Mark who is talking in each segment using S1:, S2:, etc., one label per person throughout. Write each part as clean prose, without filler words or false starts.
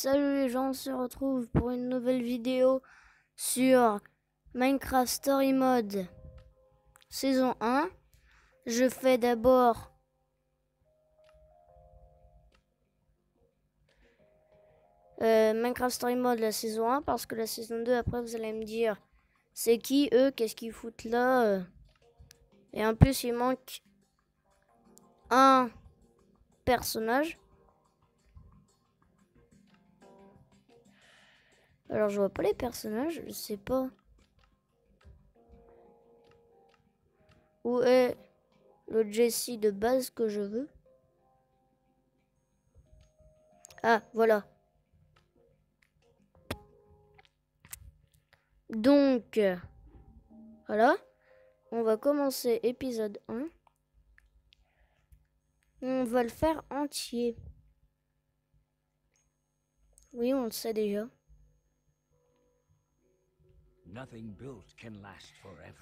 S1: Salut les gens, on se retrouve pour une nouvelle vidéo sur Minecraft Story Mode saison 1. Je fais d'abord Minecraft Story Mode la saison 1 parce que la saison 2 après vous allez me dire c'est qui eux, qu'est-ce qu'ils foutent là et en plus il manque un personnage. Alors je vois pas les personnages, je sais pas. Où est le Jesse de base que je veux? Ah, voilà. Donc, voilà. On va commencer épisode 1. On va le faire entier. Oui, on le sait déjà.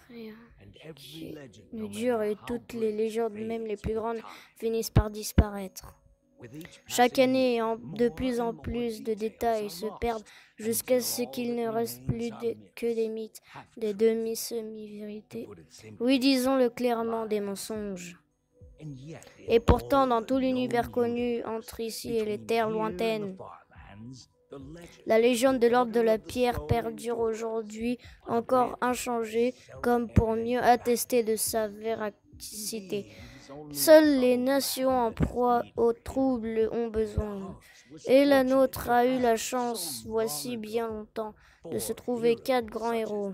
S1: Rien qui ne dure et toutes les légendes, même les plus grandes, finissent par disparaître. Chaque année, de plus en plus de détails se perdent jusqu'à ce qu'il ne reste plus que des mythes, des demi-semi-vérités. Oui, disons-le clairement, des mensonges. Et pourtant, dans tout l'univers connu, entre ici et les terres lointaines, la légende de l'ordre de la pierre perdure aujourd'hui encore inchangée, comme pour mieux attester de sa véracité. Seules les nations en proie aux troubles ont besoin. Et la nôtre a eu la chance, voici bien longtemps, de se trouver 4 grands héros.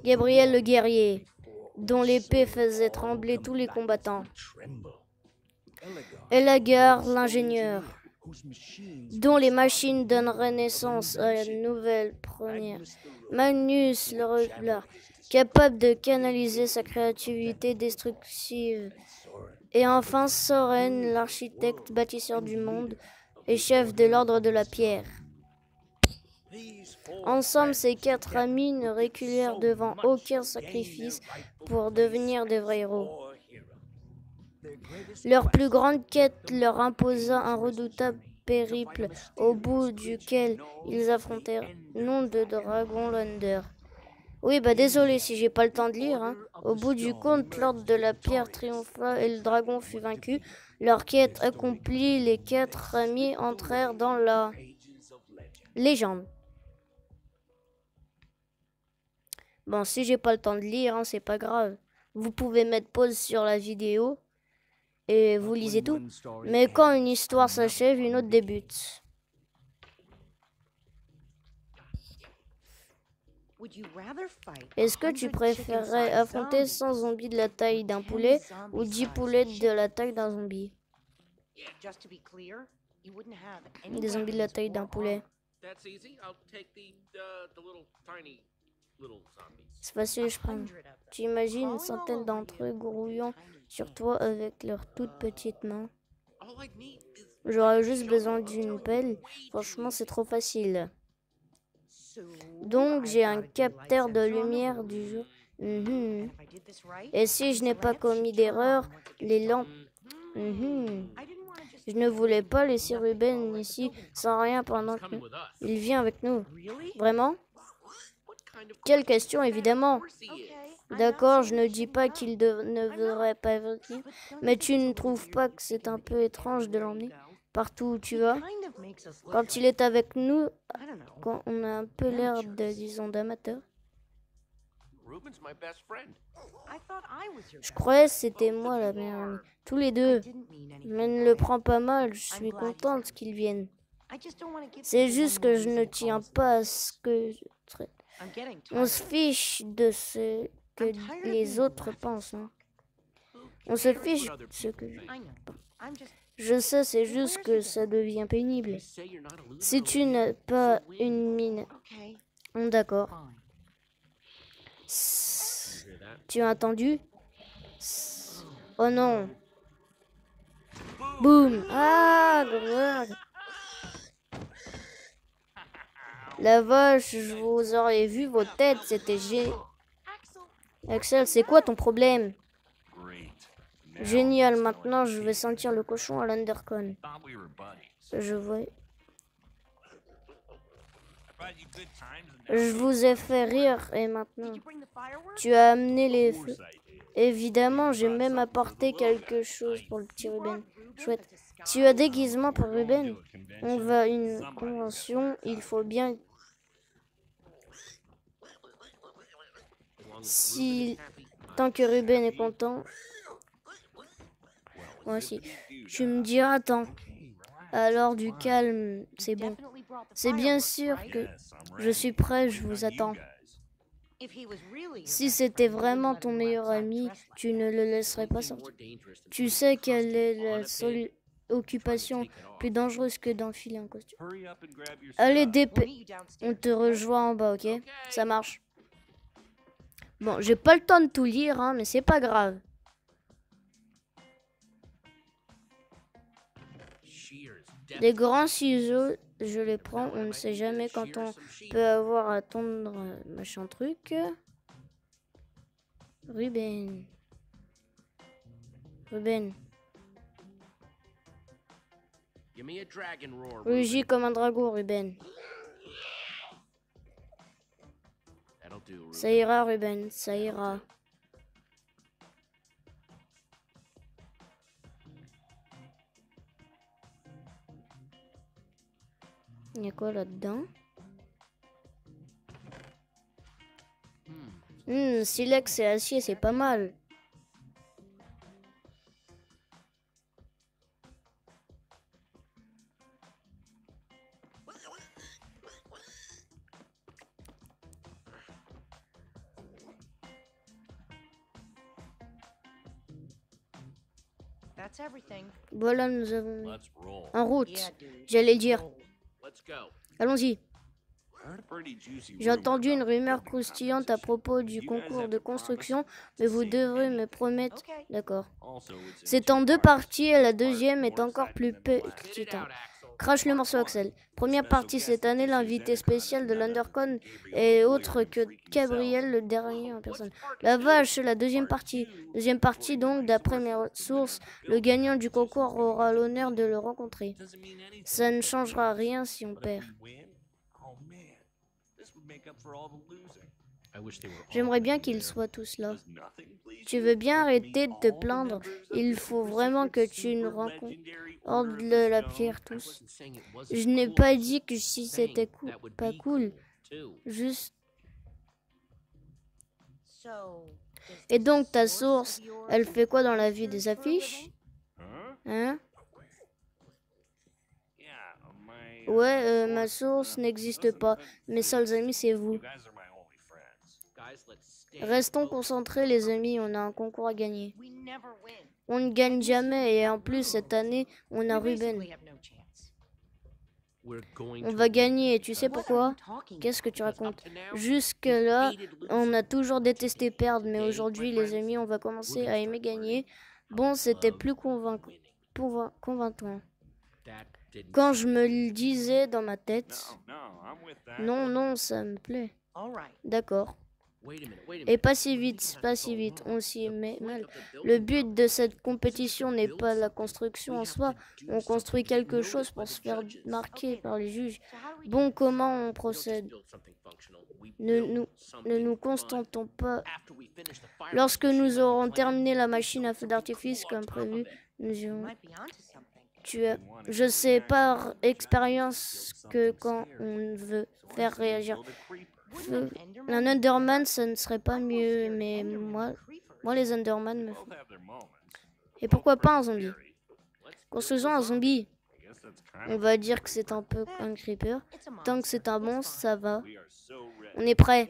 S1: Gabriel le guerrier, dont l'épée faisait trembler tous les combattants. Elagar l'ingénieur, dont les machines donneraient naissance à une nouvelle première. Magnus le reveleur, capable de canaliser sa créativité destructive. Et enfin Soren, l'architecte bâtisseur du monde et chef de l'ordre de la pierre. Ensemble, ces 4 amis ne reculèrent devant aucun sacrifice pour devenir de vrais héros. Leur plus grande quête leur imposa un redoutable périple au bout duquel ils affrontèrent nom de Dragon Lander. Oui, désolé si j'ai pas le temps de lire. Au bout du compte, l'ordre de la pierre triompha et le dragon fut vaincu. Leur quête accomplie, les 4 amis entrèrent dans la légende. Bon, si j'ai pas le temps de lire, c'est pas grave. Vous pouvez mettre pause sur la vidéo et vous lisez tout. Mais quand une histoire s'achève, une autre débute. Est-ce que tu préférerais affronter 100 zombies de la taille d'un poulet ou 10 poulets de la taille d'un zombie? Des zombies de la taille d'un poulet. C'est facile, je prends. Tu imagines une centaine d'entre eux grouillant sur toi avec leurs toutes petites mains. J'aurais juste besoin d'une pelle. Franchement, c'est trop facile. Donc, j'ai un capteur de lumière du jour. Et si je n'ai pas commis d'erreur, les lampes... Je ne voulais pas laisser Ruben ici sans rien pendant qu'il vient avec nous. Vraiment? Quelle question, évidemment. D'accord, je ne dis pas qu'il ne devrait pas venir, mais tu ne trouves pas que c'est un peu étrange de l'emmener partout où tu vas? Quand il est avec nous, quand on a un peu l'air de, disons, d'amateur. Je croyais que c'était moi la meilleure amie. Tous les deux. Mais ne le prends pas mal, je suis contente qu'ils viennent. C'est juste que je ne tiens pas à ce que... On se fiche de ce que les autres pensent. On se fiche de ce que... Je sais, c'est juste que ça devient pénible. Si tu n'as pas une mine... D'accord. Tu as entendu? Oh non. Boum. Ah, la vache, je vous aurais vu vos têtes, c'était génial. Axel, c'est quoi ton problème? Génial, maintenant je vais sentir le cochon à l'Undercon. Je vois. Je vous ai fait rire et maintenant, tu as amené les feux. Évidemment, j'ai même apporté quelque chose pour le petit Ruben. Chouette. Tu as déguisement pour Ruben? On va à une convention, il faut bien... Si... Tant que Ruben est content... Moi aussi. Tu me diras tant. Alors du calme, c'est bon. C'est bien sûr que je suis prêt, je vous attends. Si c'était vraiment ton meilleur ami, tu ne le laisserais pas sortir. Tu sais quelle est la seule occupation plus dangereuse que d'enfiler un costume. Allez, on te rejoint en bas, ok? Ça marche. Bon, j'ai pas le temps de tout lire, hein, mais c'est pas grave. Les grands ciseaux, je les prends. On ne sait jamais quand on peut avoir à tondre machin truc. Ruben. Rugis comme un dragon, Ruben. Ça ira, Ruben, ça ira. Il y a quoi là-dedans? Silex et acier, c'est pas mal. Voilà, nous avons... En route, j'allais dire. Allons-y. J'ai entendu une rumeur croustillante à propos du concours de construction, mais vous devrez me promettre... D'accord. C'est en 2 parties et la deuxième est encore plus petite. Crash le morceau, Axel. Première partie cette année, l'invité spécial de l'Undercon est autre que Gabriel, le dernier en personne. La vache, la deuxième partie. Deuxième partie donc, d'après mes sources, le gagnant du concours aura l'honneur de le rencontrer. Ça ne changera rien si on perd. J'aimerais bien qu'ils soient tous là. Tu veux bien arrêter de te plaindre? Il faut vraiment que tu nous rencontres de la pierre tous. Je n'ai pas dit que si c'était pas cool. Juste... Et donc ta source, elle fait quoi dans la vie? Des affiches? Hein? Ouais, ma source n'existe pas. Mes seuls amis, c'est vous. Restons concentrés, les amis. On a un concours à gagner. On ne gagne jamais. Et en plus, cette année, on a Ruben. On va gagner. Et tu sais pourquoi? Qu'est-ce que tu racontes? Jusque-là, on a toujours détesté perdre. Mais aujourd'hui, les amis, on va commencer à aimer gagner. Bon, c'était plus convaincant. Quand je me le disais dans ma tête, non, ça me plaît. D'accord. Et pas si vite, on s'y met mal. Le but de cette compétition n'est pas la construction en soi. On construit quelque chose pour se faire marquer par les juges. Bon, comment on procède? Ne nous constatons pas. Lorsque nous aurons terminé la machine à feu d'artifice comme prévu, nous irons... Je sais par expérience que quand on veut faire réagir un Enderman, ça ne serait pas mieux, mais moi les Enderman me font. Et pourquoi pas un zombie? Construisons un zombie. On va dire que c'est un peu un creeper. Tant que c'est un monstre, ça va. On est prêt.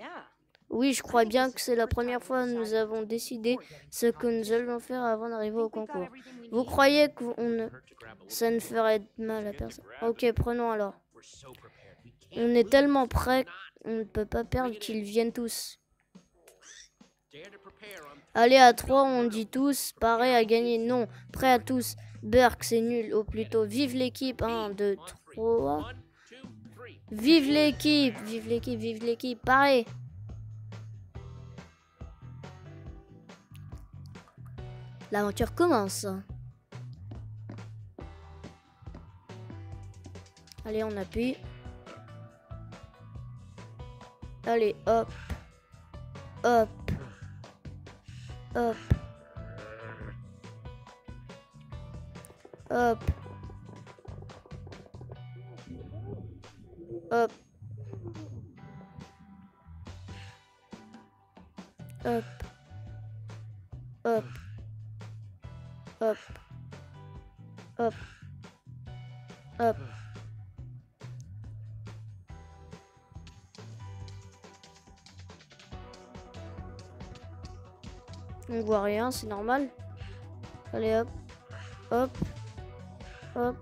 S1: Oui, je crois bien que c'est la première fois que nous avons décidé ce que nous allions faire avant d'arriver au concours. Vous croyez que ça ne ferait de mal à personne? Ok, prenons alors. On est tellement prêts, on ne peut pas perdre qu'ils viennent tous. Allez, à 3, on dit tous, pareil à gagner. Non, prêt à tous. Burk, c'est nul, ou plutôt vive l'équipe. 1, 2, 3. Vive l'équipe, pareil. L'aventure commence. Allez, on appuie. Allez, hop. Hop. Hop. Hop. Hop. Hop. Hop. Hop. Hop. Hop. On voit rien, c'est normal. Allez, hop. Hop. Hop.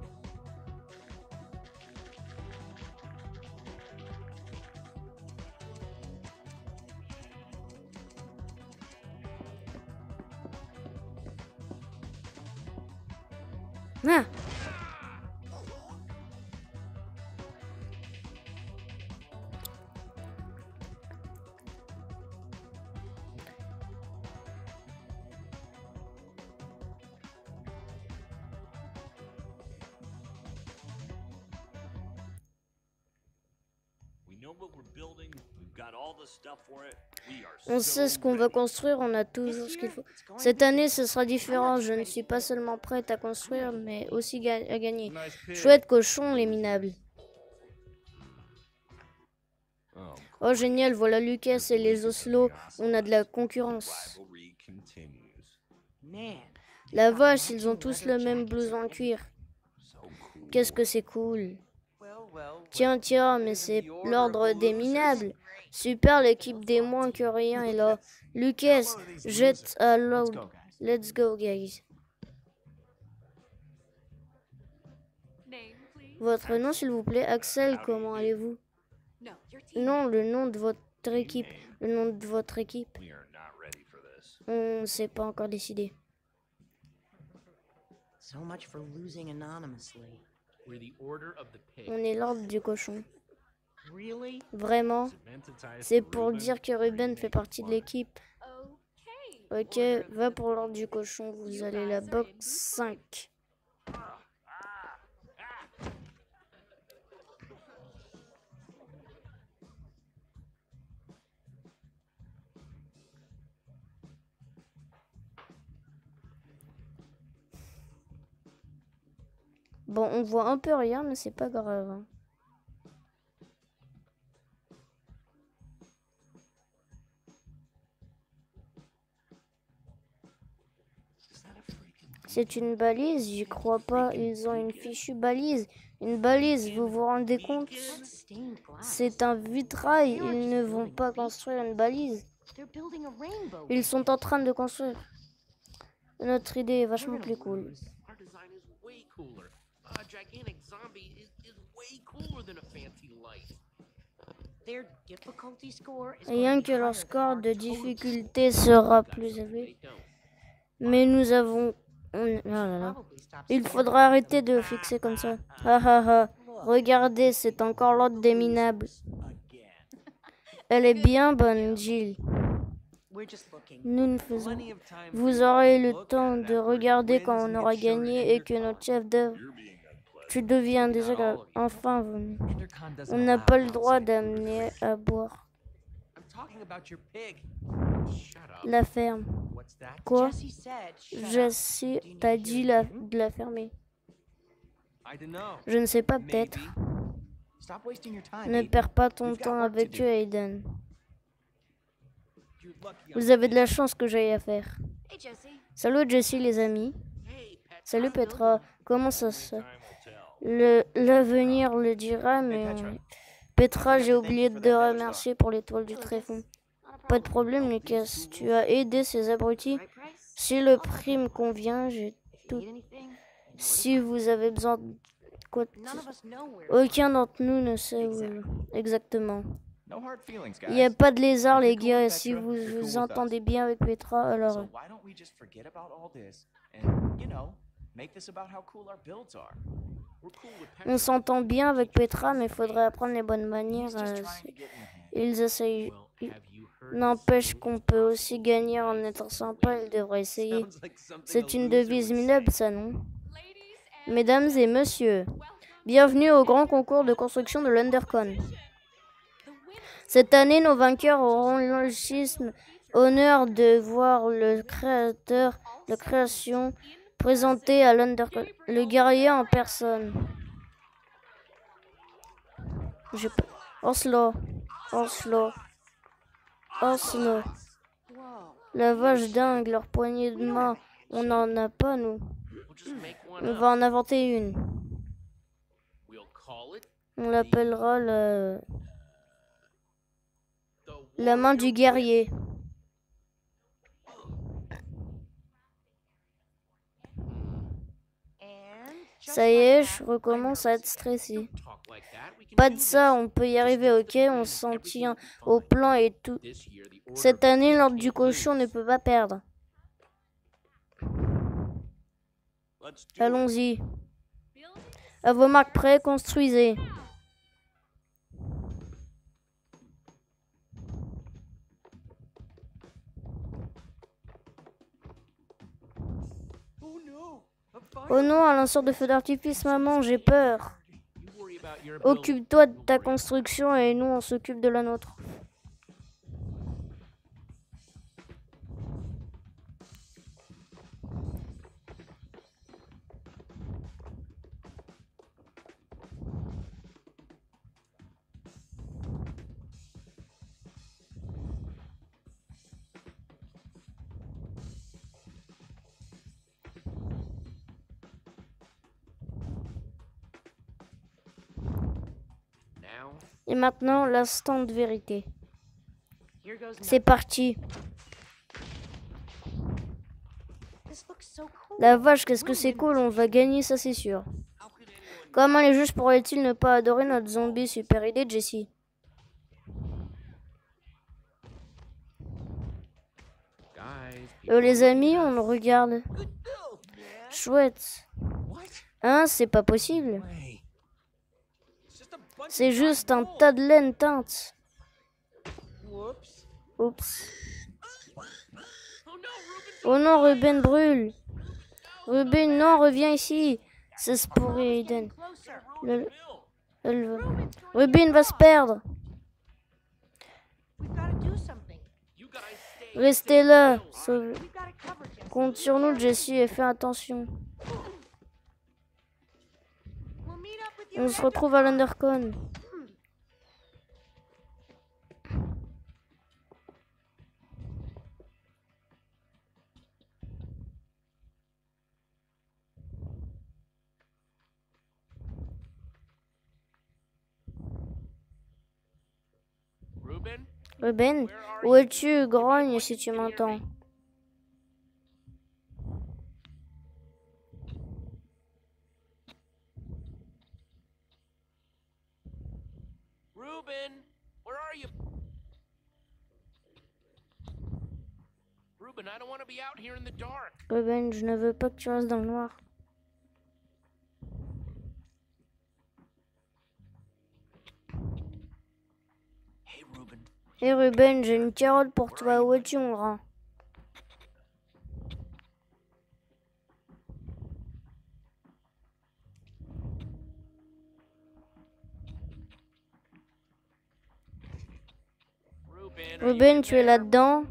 S1: Ah! On sait ce qu'on va construire, on a toujours ce qu'il faut. Cette année, ce sera différent. Je ne suis pas seulement prête à construire, mais aussi à gagner. Chouette cochon, les minables. Oh, génial, voilà Lucas et les Oslo. On a de la concurrence. La vache, ils ont tous le même blouson en cuir. Qu'est-ce que c'est cool. Tiens, tiens, mais c'est l'ordre des minables. Super, l'équipe des moins que rien est là. Lucas, jette à l'eau. Let's go, guys. Votre nom, s'il vous plaît. Axel, comment allez-vous? Non, le nom de votre équipe. Le nom de votre équipe. On ne s'est pas encore décidé. On est l'ordre du cochon. Vraiment? C'est pour dire que Ruben fait partie de l'équipe. Ok, va pour l'ordre du cochon. Vous allez la box 5. Bon, on voit un peu rien, mais c'est pas grave. C'est une balise? J'y crois pas. Ils ont une fichue balise. Une balise, vous vous rendez compte? C'est un vitrail. Ils ne vont pas construire une balise. Ils sont en train de construire. Notre idée est vachement plus cool. Rien que leur score de difficulté sera plus élevé. Mais nous avons... Oh là là. Il faudra arrêter de fixer comme ça. Ha ha ha. Regardez, c'est encore l'ordre des minables. Elle est bien bonne, Jill. Nous ne faisons... Vous aurez le temps de regarder quand on aura gagné et que notre chef d'œuvre... Tu deviens désagréable. Enfin, on n'a pas le droit d'amener à boire. La ferme. Quoi? Jessie t'a dit de la fermer. Je ne sais pas, peut-être. Ne perds pas ton temps avec eux, Aiden. Vous avez de la chance que j'aille à faire. Salut Jessie, les amis. Salut Petra. Comment ça se... L'avenir le dira, mais... Petra, j'ai oublié de te remercier pour l'étoile du tréfonds. Pas de problème, Lucas. Tu as aidé ces abrutis. Si le prix me convient, j'ai tout. Si vous avez besoin de quoi... Aucun d'entre nous ne sait où exactement. Il n'y a pas de lézard, les gars, et si vous vous entendez bien avec Petra, alors... On s'entend bien avec Petra, mais il faudrait apprendre les bonnes manières. Ils essayent. N'empêche qu'on peut aussi gagner en étant sympa, ils devraient essayer. C'est une devise minable, ça, non? Mesdames et messieurs, Bienvenue au grand concours de construction de l'Undercon. Cette année, nos vainqueurs auront l'illustre honneur de voir le créateur de création présenté à l'Undercon, le guerrier en personne. Oslo. La vache dingue, leur poignée de main. On n'en a pas, nous. On va en inventer une. On l'appellera la main du guerrier. Ça y est, je recommence à être stressé. Pas de ça, on peut y arriver, ok? On s'en tient au plan et tout. Cette année, l'ordre du cochon ne peut pas perdre. Allons-y. À vos marques prêts, construisez. Oh non, un lanceur de feu d'artifice, maman, j'ai peur. Occupe-toi de ta construction et nous, on s'occupe de la nôtre. Et maintenant, l'instant de vérité. C'est parti. La vache, qu'est-ce que c'est cool, on va gagner, ça c'est sûr. Comment les juges pourraient-ils ne pas adorer notre zombie? Super idée, Jessie. Les amis, on le regarde. Chouette. Hein, c'est pas possible. C'est juste un tas de laine teinte. Oups. Oh non, Ruben brûle. Ruben, non, reviens ici. Ça se pourrait, Aiden. Ruben va se perdre. Restez là. Compte sur nous, Jessie, et fais attention. On se retrouve à l'Undercon. Ruben, où es-tu? Grogne si tu m'entends.
S2: Ruben, where are you? Ruben, I don't want to be out here in the dark.
S1: Ruben, je ne veux pas que tu restes dans le noir. Hé Ruben, j'ai une carotte pour toi. Où es-tu, mon grand? Ruben, tu es là-dedans?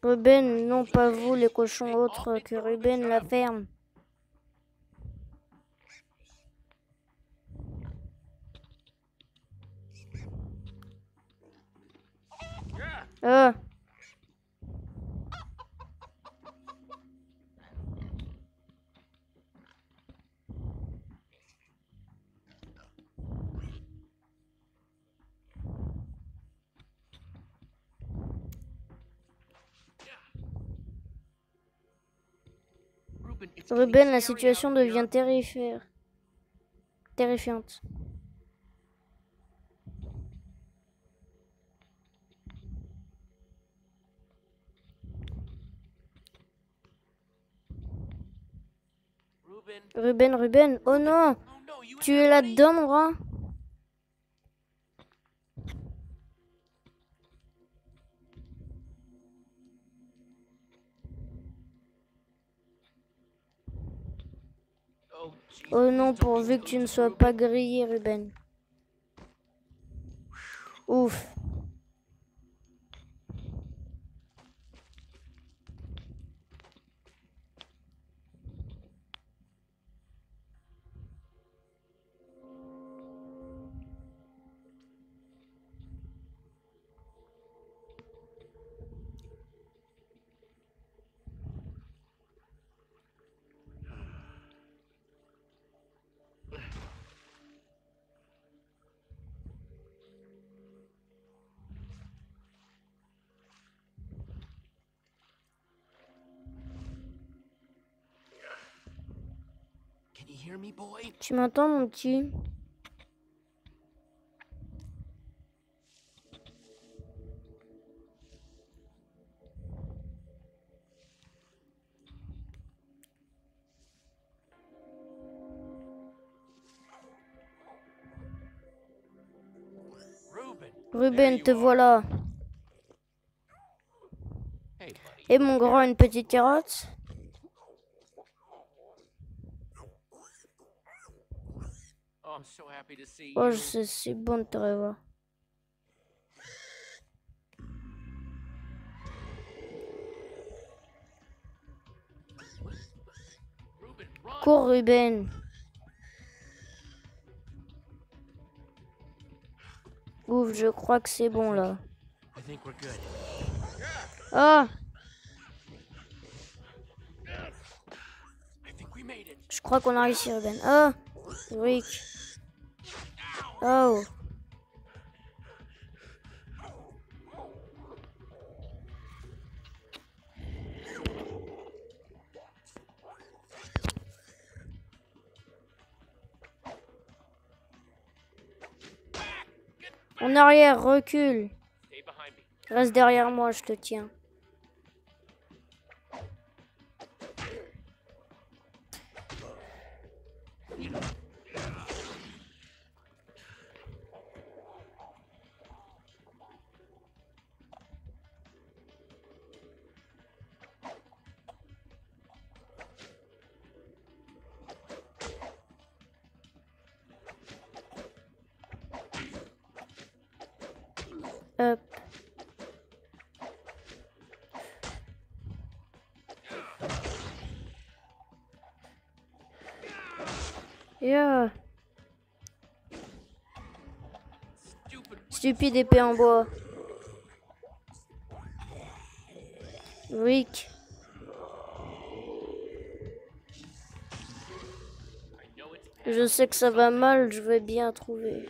S1: Ruben, non pas vous, les cochons autres que Ruben la ferme. Ah. Ruben, la situation devient terrifiante. Ruben, oh non, tu es là-dedans, mon grand? Oh non, pourvu que tu ne sois pas grillé, Ruben. Ouf.
S2: Can you hear me, boy?
S1: Tu m'entends, mon petit? Ruben, te voilà.
S2: Hey, buddy.
S1: Et mon grand, une petite carotte?
S2: Oh, I'm so happy to see
S1: Oh,
S2: you.
S1: c'est bon de te revoir.
S2: Ruben, run.
S1: Cours, Ruben. Ouf, je crois que c'est bon, là.
S2: I think we're good.
S1: Ah!
S2: I think we made it.
S1: Je crois qu'on a réussi, Ruben. Ah! Rick. Oh! En arrière, recule.
S2: Stay behind me.
S1: Reste derrière moi, je te tiens. Hop. Yeah. Stupide épée en bois. Rick. Je sais que ça va mal, je vais bien trouver.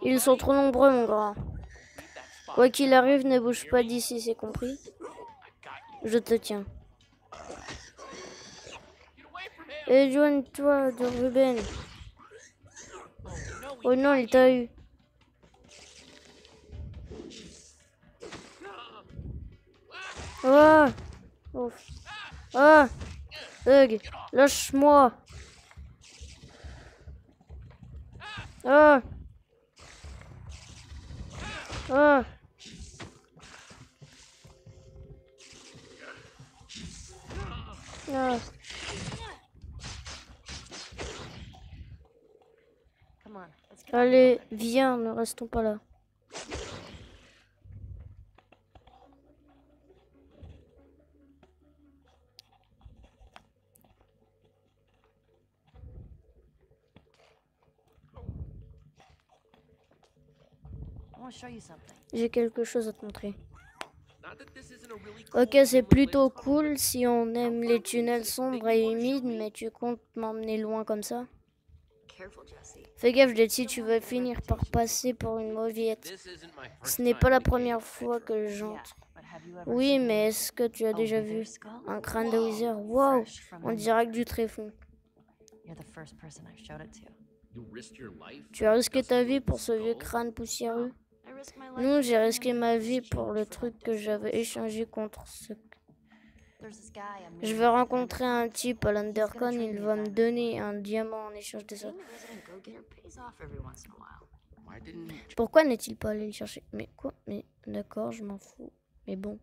S1: Ils sont trop nombreux, mon grand. Quoi qu'il arrive, ne bouge pas d'ici, c'est compris? Je te tiens. Éloigne-toi de Ruben. Oh non, il t'a eu. Ah! Oh. Ah! Hug, lâche-moi. Ah! Ah! Ah! Allez, viens, ne restons pas là. J'ai quelque chose à te montrer. Ok, c'est plutôt cool si on aime les tunnels sombres et humides, mais tu comptes m'emmener loin comme ça? Fais gaffe, Jet, tu vas finir par passer pour une mauviette. Ce n'est pas la première fois que j'entre. Oui, mais est-ce que tu as déjà vu un crâne de Wither? Wow, on dirait que du tréfond. Tu as risqué ta vie pour ce vieux crâne poussiéreux? Non, j'ai risqué ma vie pour le truc que j'avais échangé contre ce... Je vais rencontrer un type à l'Undercon, il va me donner un diamant en échange de ça. Pourquoi n'est-il pas allé le chercher? Mais quoi? Mais d'accord, je m'en fous. Mais bon.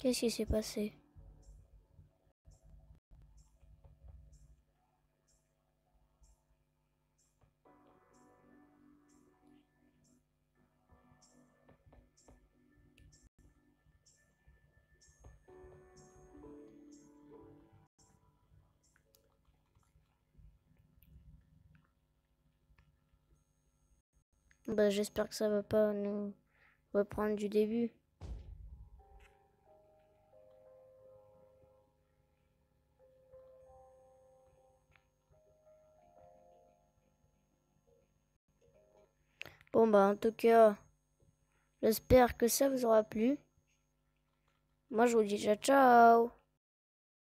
S1: Qu'est-ce qui s'est passé? Bah, j'espère que ça va pas nous reprendre du début. Bon bah en tout cas, j'espère que ça vous aura plu. Moi je vous dis ciao ciao.